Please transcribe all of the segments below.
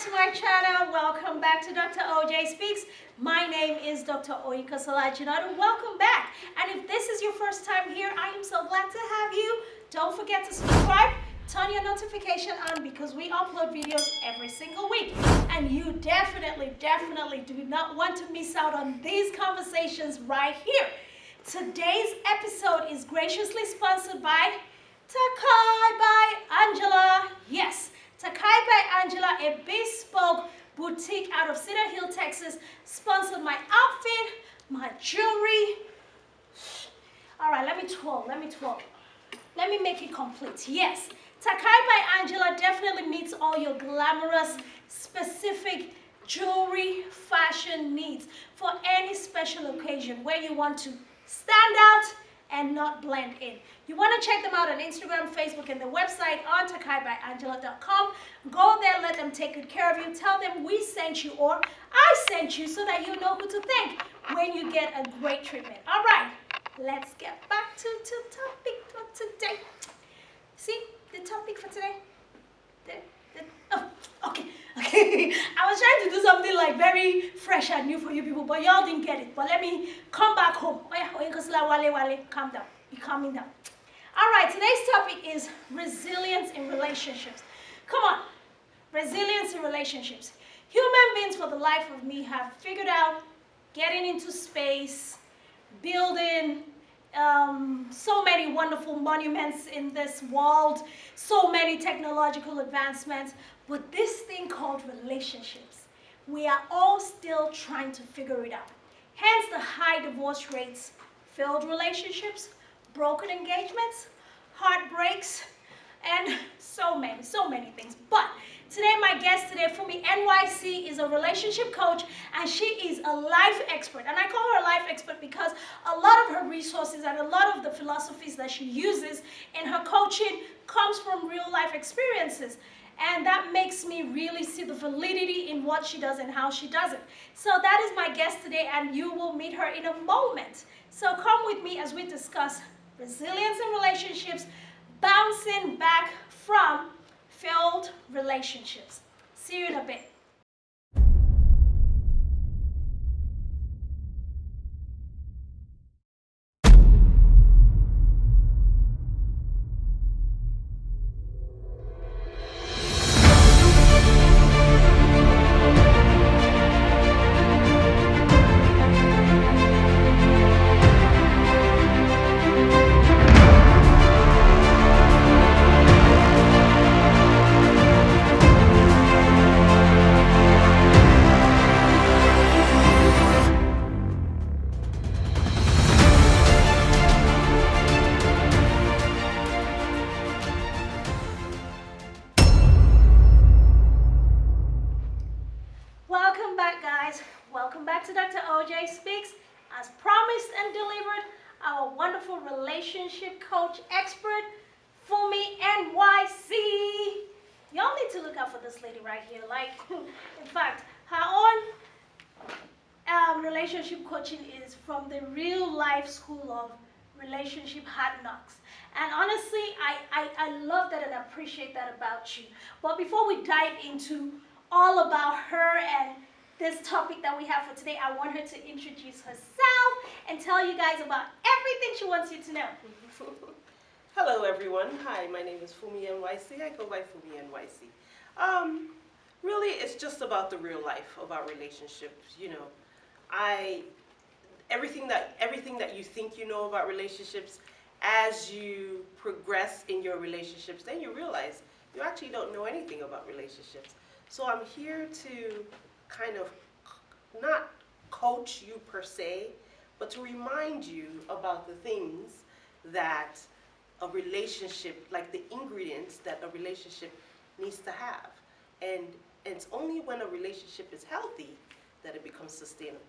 to my channel. Welcome back to Dr. OJ Speaks. My name is Dr. Oyinka Salajinadu. Welcome back. And if this is your first time here, I am so glad to have you. Don't forget to subscribe. Turn your notification on because we upload videos every single week. And you definitely do not want to miss out on these conversations right here. Today's episode is graciously sponsored by Takai by Angela. Yes, Takai by Angela, a bespoke boutique out of Cedar Hill, Texas, sponsored my outfit, my jewelry. All right, let me twirl. Let me make it complete. Yes, Takai by Angela definitely meets all your glamorous, specific jewelry fashion needs for any special occasion where you want to stand out and not blend in. You want to check them out on Instagram, Facebook, and the website on takaibyangela.com. Go there, let them take good care of you. Tell them we sent you or I sent you so that you know who to thank when you get a great treatment. All right, let's get back to the topic for today. See, the topic for today? Oh, okay. I was trying to do something like very fresh and new for you people, but y'all didn't get it. But let me come back home. Oh yeah, calm down. Be calming down. All right, today's topic is resilience in relationships. Come on, resilience in relationships. Human beings for the life of me have figured out getting into space, building so many wonderful monuments in this world, so many technological advancements, but this thing called relationships, we are all still trying to figure it out. Hence the high divorce rates, failed relationships, broken engagements, heartbreaks, and so many things. But today, my guest today, FunmiNYC, is a relationship coach, and she is a life expert. And I call her a life expert because a lot of her resources and a lot of the philosophies that she uses in her coaching comes from real life experiences. And that makes me really see the validity in what she does and how she does it. So that is my guest today, and you will meet her in a moment. So come with me as we discuss resilience in relationships, bouncing back from failed relationships. See you in a bit. Welcome back, guys. Welcome back to Dr. OJ Speaks. As promised and delivered, our wonderful relationship coach expert, FunmiNYC. Y'all need to look out for this lady right here. Like, in fact, her own relationship coaching is from the real life school of relationship hard knocks. And honestly, I love that and appreciate that about you. But before we dive into all about her and this topic that we have for today, I want her to introduce herself and tell you guys about everything she wants you to know. Hello everyone. Hi, my name is FunmiNYC. I go by FunmiNYC. Really, it's just about the real life of our relationships. You know, everything that you think you know about relationships, as you progress in your relationships, then you realize you actually don't know anything about relationships. So I'm here to kind of not coach you per se, but to remind you about the things that a relationship, like the ingredients that a relationship needs to have. And it's only when a relationship is healthy that it becomes sustainable.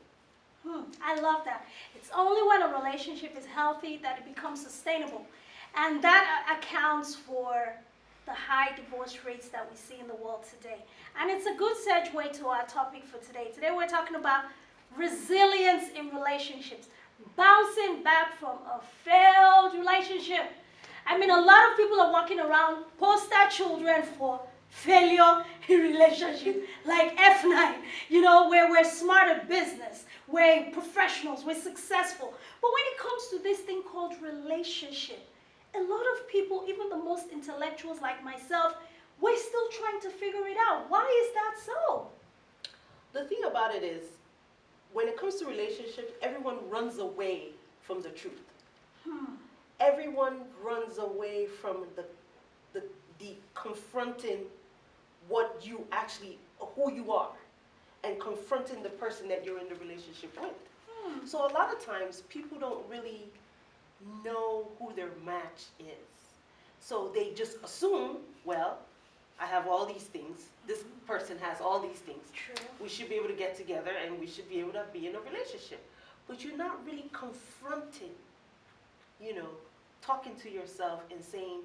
I love that. It's only when a relationship is healthy that it becomes sustainable. And that accounts for the high divorce rates that we see in the world today. And it's a good segue to our topic for today. Today we're talking about resilience in relationships, bouncing back from a failed relationship. I mean, a lot of people are walking around poster children for failure in relationship, like F9, where we're smart at business, we're professionals, we're successful. But when it comes to this thing called relationship, a lot of people, even the most intellectuals like myself, we're still trying to figure it out. Why is that so? The thing about it is, when it comes to relationships, everyone runs away from the truth. Everyone runs away from the confronting what you actually, who you are, and confronting the person that you're in the relationship with. So a lot of times, people don't really know who their match is. So they just assume, well, I have all these things. This person has all these things. True. We should be able to get together and we should be able to be in a relationship. But you're not really confronting, talking to yourself and saying,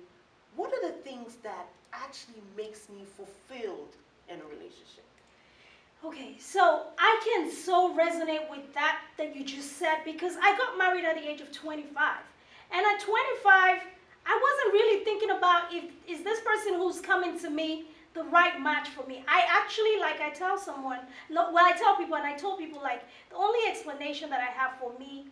what are the things that actually makes me fulfilled in a relationship? Okay, so I can so resonate with that you just said, because I got married at the age of 25. And at 25, I wasn't really thinking about is this person who's coming to me the right match for me. I actually, I tell someone, I tell people, and I told people, the only explanation that I have for me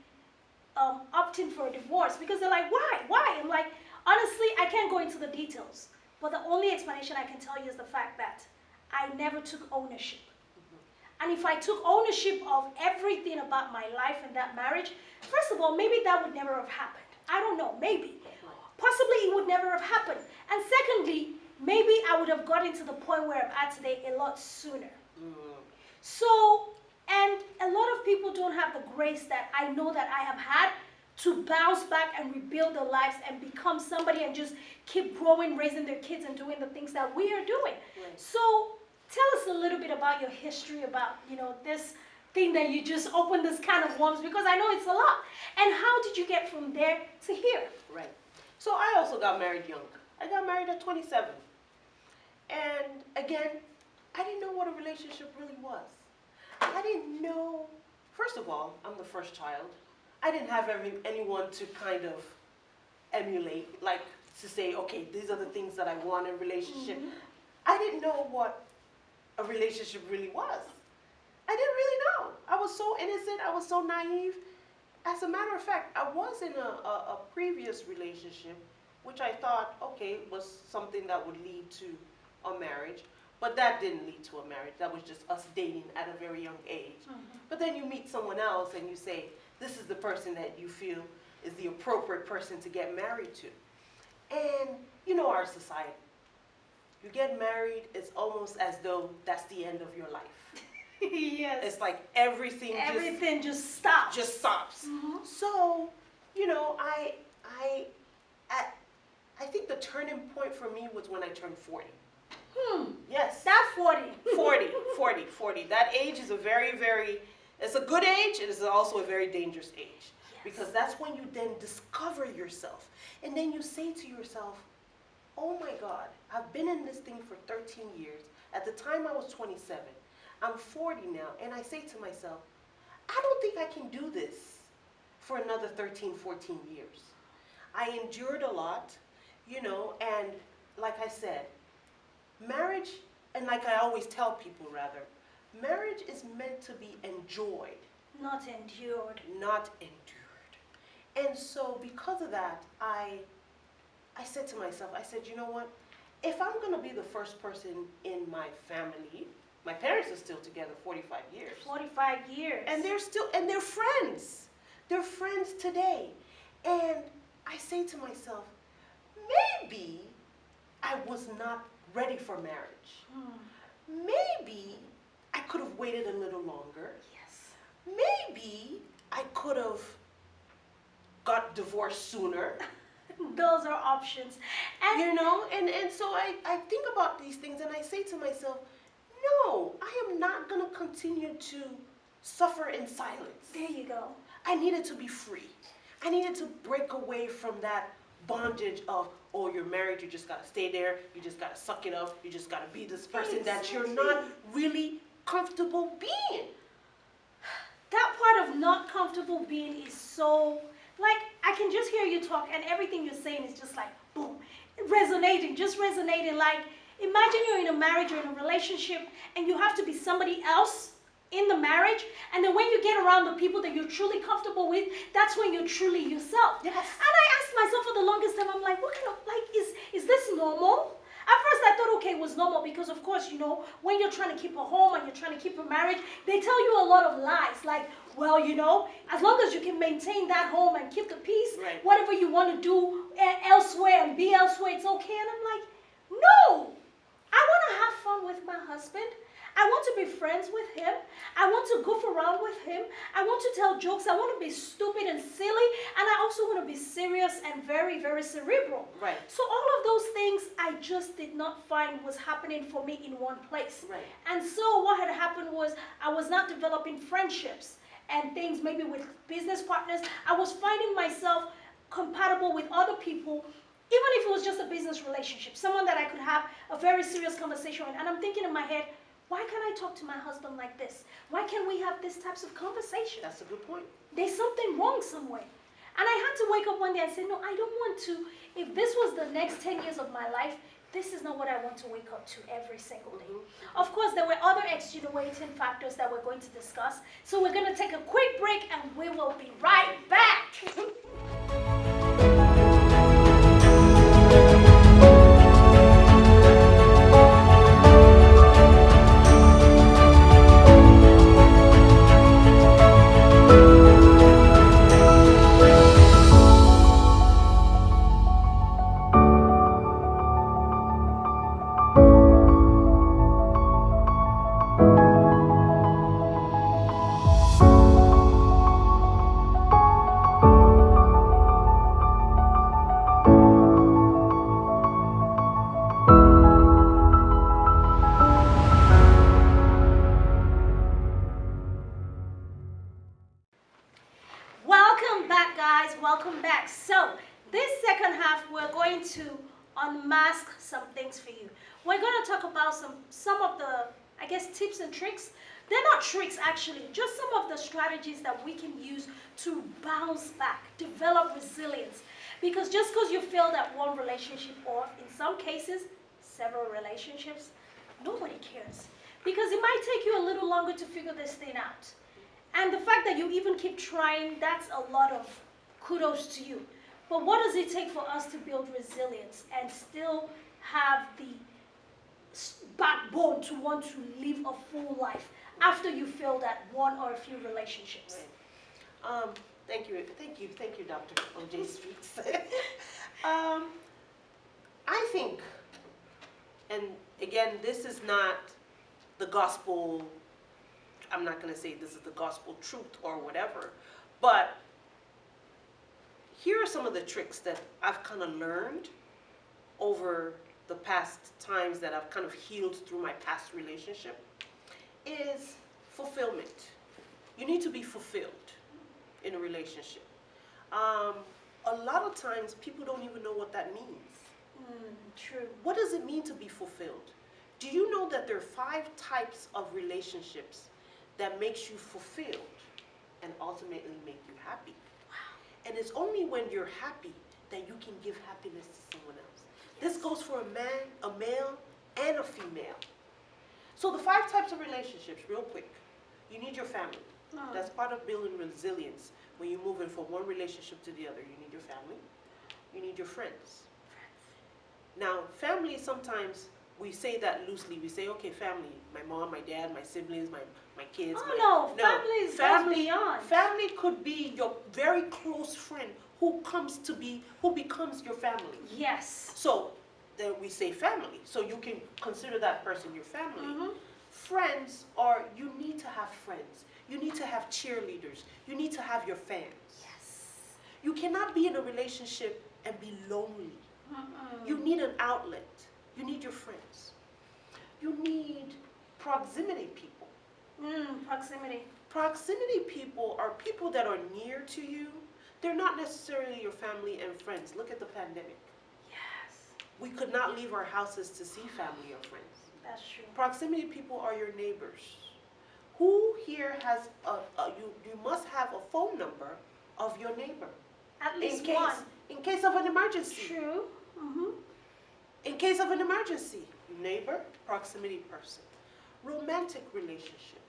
opting for a divorce, because they're like, why? I'm like, honestly, I can't go into the details. But the only explanation I can tell you is the fact that I never took ownership. And if I took ownership of everything about my life and that marriage, first of all, maybe that would never have happened. I don't know, maybe. Possibly it would never have happened. And secondly, maybe I would have gotten to the point where I'm at today a lot sooner. So, and a lot of people don't have the grace that I know that I have had to bounce back and rebuild their lives and become somebody and just keep growing, raising their kids and doing the things that we are doing. Right. So tell us a little bit about your history, about, this thing that you just opened this can of worms, because I know it's a lot. And how did you get from there to here? Right. So I also got married young. I got married at 27. And again, I didn't know what a relationship really was. I didn't know, first of all, I'm the first child. I didn't have anyone to kind of emulate, to say, okay, these are the things that I want in a relationship. I didn't know what a relationship really was. I didn't really know. I was so innocent. I was so naive. As a matter of fact, I was in a previous relationship, which I thought, okay, was something that would lead to a marriage. But that didn't lead to a marriage. That was just us dating at a very young age. But then you meet someone else and you say, this is the person that you feel is the appropriate person to get married to. And you know our society. You get married, it's almost as though that's the end of your life. Yes. It's like everything just stops. Just stops. So, I think the turning point for me was when I turned 40. Yes. That 40. 40. That age is a very, very, it's a good age. It is also a very dangerous age. Yes. Because that's when you then discover yourself. And then you say to yourself, oh my God, I've been in this thing for 13 years. At the time I was 27. I'm 40 now. And I say to myself, I don't think I can do this for another 13, 14 years. I endured a lot, and like I said, marriage, and like I always tell people rather, marriage is meant to be enjoyed. Not endured. Not endured. And so because of that, I said to myself, I said, you know what? If I'm going to be the first person in my family, my parents are still together 45 years. 45 years. And they're friends. They're friends today. And I say to myself, maybe I was not ready for marriage. Maybe I could have waited a little longer. Yes. Maybe I could have got divorced sooner. Those are options. And and so I think about these things and I say to myself, no, I am not going to continue to suffer in silence. there you go. I needed to be free. I needed to break away from that bondage of, oh, you're married, you just got to stay there, you just got to suck it up, you just got to be this person that you're not really comfortable being. That part of not comfortable being is so, I can just hear you talk and everything you're saying is just boom, resonating, just resonating. Imagine you're in a marriage or in a relationship and you have to be somebody else in the marriage, and then when you get around the people that you're truly comfortable with, that's when you're truly yourself. Yes. And I asked myself for the longest time, I'm like, what kind of, like, is this normal? At first I thought, okay, it was normal because of course, you know, when you're trying to keep a home and you're trying to keep a marriage, they tell you a lot of lies. Like, well, you know, as long as you can maintain that home and keep the peace, Right. whatever you want to do elsewhere and be elsewhere, it's okay. And I'm like, no, I want to have fun with my husband. I want to be friends with him. I want to goof around with him. I want to tell jokes. I want to be stupid and silly. And I also want to be serious and very, very cerebral. Right. So all of those things I just did not find was happening for me in one place. Right. And so what had happened was I was not developing friendships and things maybe with business partners. I was finding myself compatible with other people, even if it was just a business relationship, someone that I could have a very serious conversation with. And I'm thinking in my head, why can't I talk to my husband like this? Why can't we have these types of conversations? That's a good point. There's something wrong somewhere. And I had to wake up one day and say, no, I don't want to. If this was the next 10 years of my life, this is not what I want to wake up to every single day. Of course, there were other extenuating factors that we're going to discuss. So we're going to take a quick break and we will be right back. Welcome back, guys. Welcome back. So this second half, we're going to unmask some things for you. We're going to talk about some of the, I guess, tips and tricks. They're not tricks, actually, just some of the strategies that we can use to bounce back, develop resilience. Because just because you failed at one relationship, or in some cases, several relationships, nobody cares. Because it might take you a little longer to figure this thing out. And the fact that you even keep trying, that's a lot of kudos to you. But what does it take for us to build resilience and still have the backbone to want to live a full life after you failed at one or a few relationships? Right. Thank you, Dr. O.J. Speaks. I think, and again, this is not the gospel. I'm not going to say this is the gospel truth or whatever, but here are some of the tricks that I've kind of learned over the past times that I've kind of healed through my past relationship is fulfillment. You need to be fulfilled in a relationship. A lot of times people don't even know what that means. True. What does it mean to be fulfilled? Do you know that there are 5 types of relationships that makes you fulfilled and ultimately make you happy? Wow. And it's only when you're happy that you can give happiness to someone else. Yes. This goes for a man, a male, and a female. So the 5 types of relationships, real quick. You need your family. That's part of building resilience. When you're moving from one relationship to the other, you need your family. You need your friends. Now, family, sometimes we say that loosely. We say, okay, family, my mom, my dad, my siblings, my kids. Family is beyond. Family could be your very close friend who becomes your family. Yes. So then we say family. So you can consider that person your family. Friends are, you need to have friends. You need to have cheerleaders. You need to have your fans. Yes. You cannot be in a relationship and be lonely. You need an outlet. You need your friends. You need proximity people. Proximity. Proximity people are people that are near to you. They're not necessarily your family and friends. Look at the pandemic. Yes. We could not leave our houses to see family or friends. That's true. Proximity people are your neighbors. Who here has you must have a phone number of your neighbor. At least one. In case of an emergency. True. In case of an emergency. neighbor, proximity person. Romantic relationship.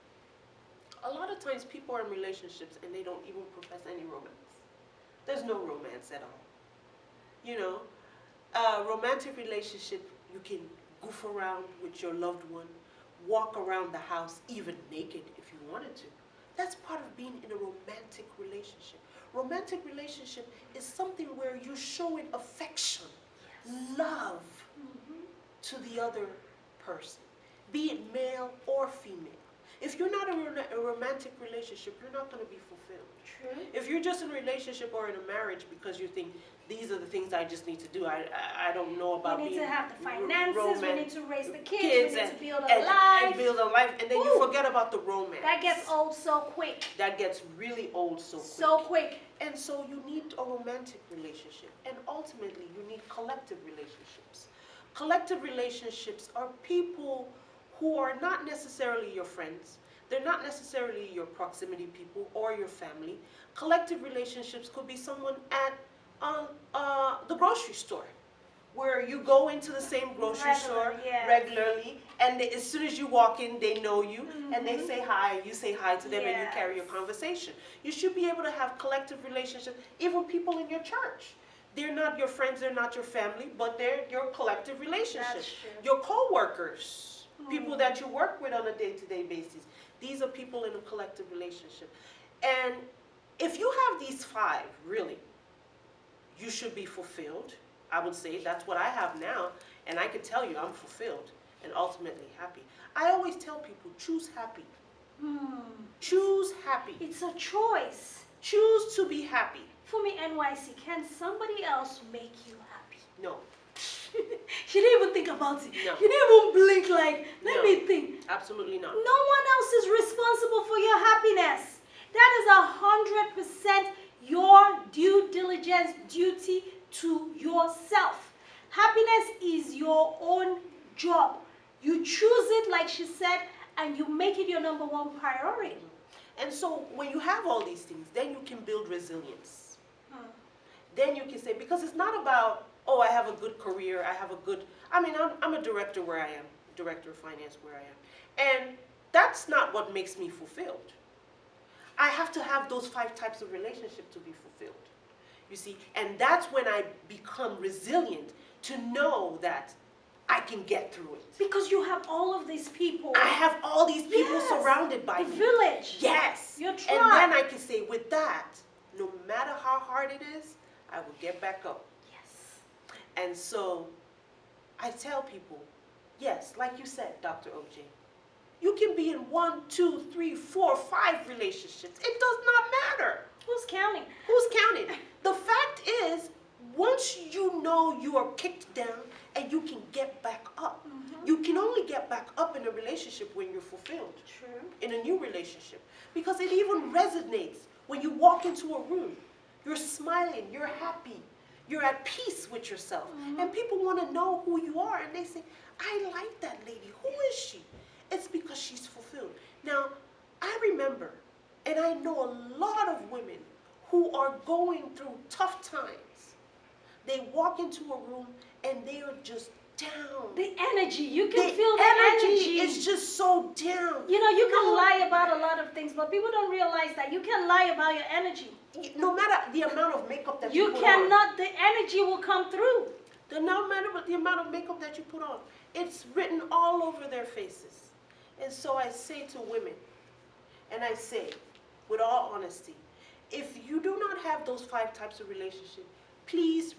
A lot of times people are in relationships and they don't even profess any romance. There's no romance at all. You know, a romantic relationship, you can goof around with your loved one, walk around the house even naked if you wanted to. That's part of being in a romantic relationship. Romantic relationship is something where you're showing affection, love to the other person, be it male or female. If you're not in a romantic relationship, you're not going to be fulfilled. True. If you're just in a relationship or in a marriage because you think these are the things I just need to do, I don't know about We need being to have the finances, we need to raise the kids, we need to build a and life. build a life, and then you forget about the romance. That gets old so quick. That gets really old so quick. So quick. And so you need a romantic relationship, and ultimately you need collective relationships. Collective relationships are people who are not necessarily your friends. They're not necessarily your proximity people or your family. Collective relationships could be someone at the grocery store, where you go into the same grocery store regularly, and as soon as you walk in, they know you, and they say hi, you say hi to them, and you carry your conversation. You should be able to have collective relationships, even people in your church. They're not your friends, they're not your family, but they're your collective relationships. Your co-workers, people that you work with on a day-to-day basis. These are people in a collective relationship. And if you have these 5, really, you should be fulfilled. I would say that's what I have now, and I can tell you I'm fulfilled and ultimately happy. I always tell people, choose happy. Choose happy. It's a choice. Choose to be happy. FunmiNYC, can somebody else make you happy? No. She didn't even think about it. No. She didn't even blink like, let me think. Absolutely not. No one else is responsible for your happiness. That is 100% your due diligence duty to yourself. Happiness is your own job. You choose it, like she said, and you make it your #1 priority. And so when you have all these things, then you can build resilience. Then you can say, because it's not about, oh, I have a good career, I have a good, I'm a director where I am, director of finance where I am. And that's not what makes me fulfilled. I have to have those 5 types of relationship to be fulfilled. You see, and that's when I become resilient to know that I can get through it. Because you have all of these people. I have all these people surrounded by the me. village. Yes. Your tribe. And then I can say, with that, no matter how hard it is, I will get back up. Yes. And so I tell people, yes, like you said, Dr. OJ, you can be in 1, 2, 3, 4, 5 relationships. It does not matter. Who's counting? Who's counting? The fact is, once you know you are kicked down and you can get back up, you can only get back up in a relationship when you're fulfilled. True. In a new relationship. Because it even resonates when you walk into a room. You're smiling, you're happy, you're at peace with yourself. And people want to know who you are, and they say, I like that lady. Who is she? It's because she's fulfilled. Now, I remember, and I know a lot of women who are going through tough times. They walk into a room and they are just down. The energy, you can feel the energy. It's just so down. You know, you can lie about a lot of things, but people don't realize that you can lie about your energy. No matter the amount of makeup that you put on. You cannot, the energy will come through. No matter the amount of makeup that you put on. It's written all over their faces. And so I say to women, and I say, with all honesty, if you do not have those 5 types of relationship, please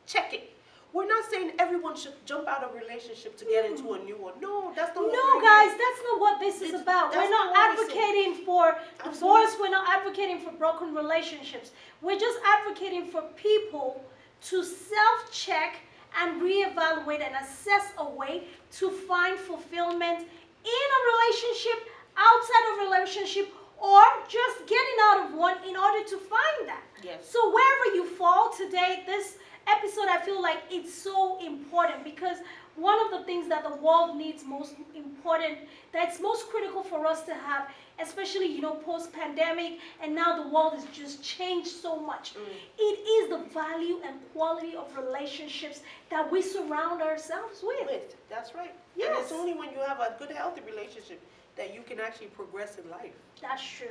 check it. We're not saying everyone should jump out of a relationship to get into a new one. No, that's not what No, guys, that's not what this is about. We're not advocating for divorce. We're not advocating for broken relationships. We're just advocating for people to self-check and reevaluate and assess a way to find fulfillment in a relationship, outside of a relationship, or just getting out of one in order to find that. Yes. So wherever you fall today, this episode, I feel like it's so important because one of the things that the world needs most important, that's most critical for us to have, especially, post-pandemic, and now the world has just changed so much. It is the value and quality of relationships that we surround ourselves with. That's right. Yes. And it's only when you have a good, healthy relationship that you can actually progress in life. That's true.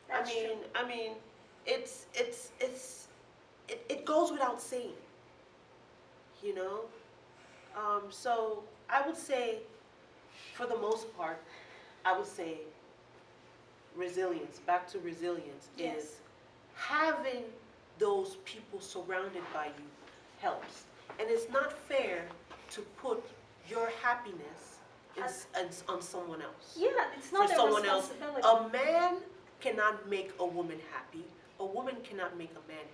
That's true. I mean, it goes without saying, you know. So I would say, for the most part, I would say resilience. Back to resilience is having those people surrounded by you helps, and it's not fair to put your happiness on someone else. Yeah, it's not For their someone else. responsibility. A man cannot make a woman happy. A woman cannot make a man happy.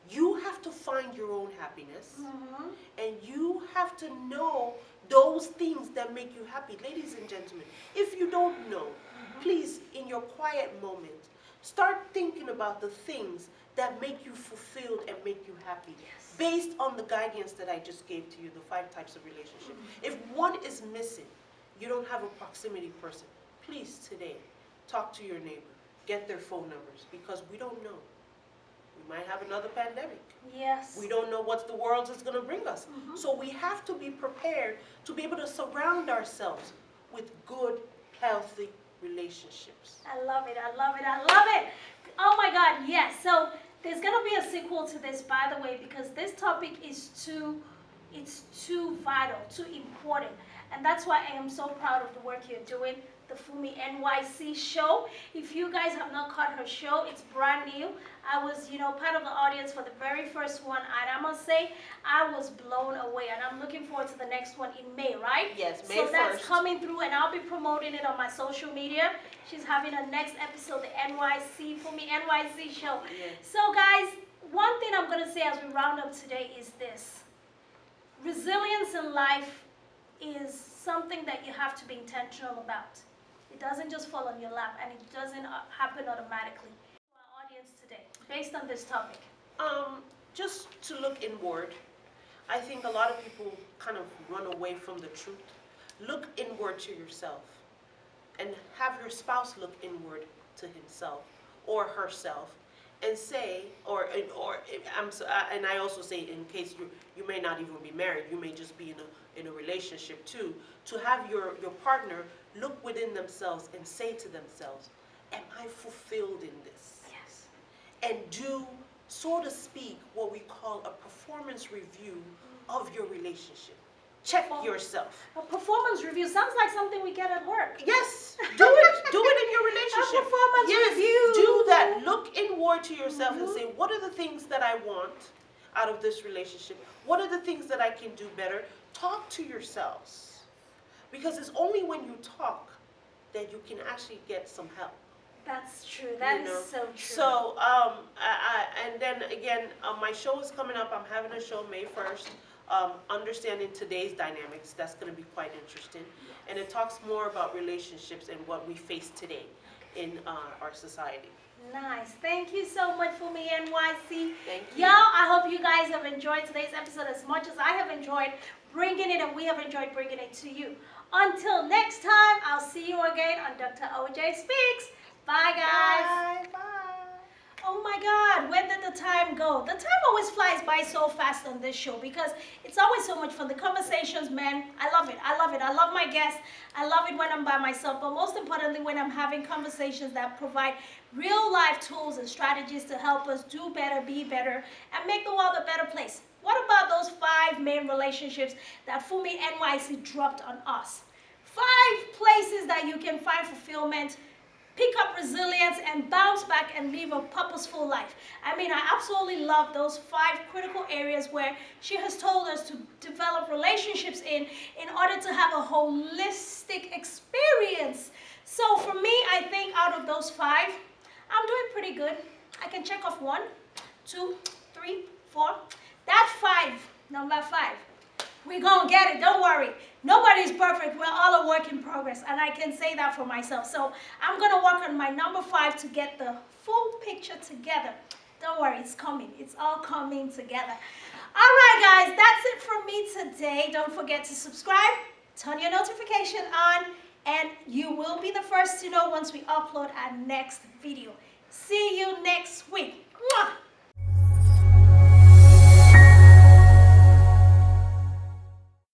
You have to find your own happiness, and you have to know those things that make you happy. Ladies and gentlemen, if you don't know, please, in your quiet moment, start thinking about the things that make you fulfilled and make you happy. Based on the guidance that I just gave to you, the 5 types of relationship. If one is missing, you don't have a proximity person, please today, talk to your neighbor. Get their phone numbers, because we don't know. We might have another pandemic. Yes. We don't know what the world is going to bring us. So we have to be prepared to be able to surround ourselves with good, healthy relationships. I love it. I love it. I love it. Oh my God, yes. So there's going to be a sequel to this, by the way, because this topic is too vital, too important. And that's why I am so proud of the work you're doing, the FunmiNYC show. If you guys have not caught her show, it's brand new. I was, part of the audience for the very first one, and I must say, I was blown away. And I'm looking forward to the next one in May, right? Yes, May 1st. So that's coming through, and I'll be promoting it on my social media. She's having a next episode, the FunmiNYC show. Yes. So guys, one thing I'm going to say as we round up today is this. Resilience in life is something that you have to be intentional about. It doesn't just fall on your lap, and it doesn't happen automatically. For our audience today, based on this topic. Just to look inward, I think a lot of people kind of run away from the truth. Look inward to yourself, and have your spouse look inward to himself or herself, and say, and I also say, in case you may not even be married, you may just be in a relationship too, to have your partner look within themselves and say to themselves, am I fulfilled in this? Yes. And do, so to speak, what we call a performance review of your relationship. Check yourself. A performance review sounds like something we get at work. Yes, do it. Do it in your relationship. A performance review. Do that. Look inward to yourself and say, what are the things that I want out of this relationship? What are the things that I can do better? Talk to yourselves. Because it's only when you talk that you can actually get some help. That's true. That is so true. So, and then again, my show is coming up. I'm having a show May 1st. Understanding today's dynamics. That's going to be quite interesting. And it talks more about relationships and what we face today in our society. Nice. Thank you so much, FunmiNYC. Thank you. Y'all, I hope you guys have enjoyed today's episode as much as I have enjoyed bringing it, and we have enjoyed bringing it to you. Until next time, I'll see you again on Dr. OJ Speaks. Bye, guys. Bye. Bye. Oh my God, where did the time go? The time always flies by so fast on this show because it's always so much fun. The conversations, man, I love it. I love it. I love my guests. I love it when I'm by myself, but most importantly, when I'm having conversations that provide real life tools and strategies to help us do better, be better, and make the world a better place. What about those 5 main relationships that FunmiNYC dropped on us? 5 places that you can find fulfillment, pick up resilience, and bounce back and live a purposeful life. I mean, I absolutely love those 5 critical areas where she has told us to develop relationships in order to have a holistic experience. So for me, I think out of those 5, I'm doing pretty good. I can check off 1, 2, 3, 4. That 5, number 5. We're going to get it. Don't worry. Nobody's perfect. We're all a work in progress. And I can say that for myself. So I'm going to work on my number 5 to get the full picture together. Don't worry. It's coming. It's all coming together. All right, guys, that's it from me today. Don't forget to subscribe, turn your notification on, and you will be the first to know once we upload our next video. See you next week. Mwah!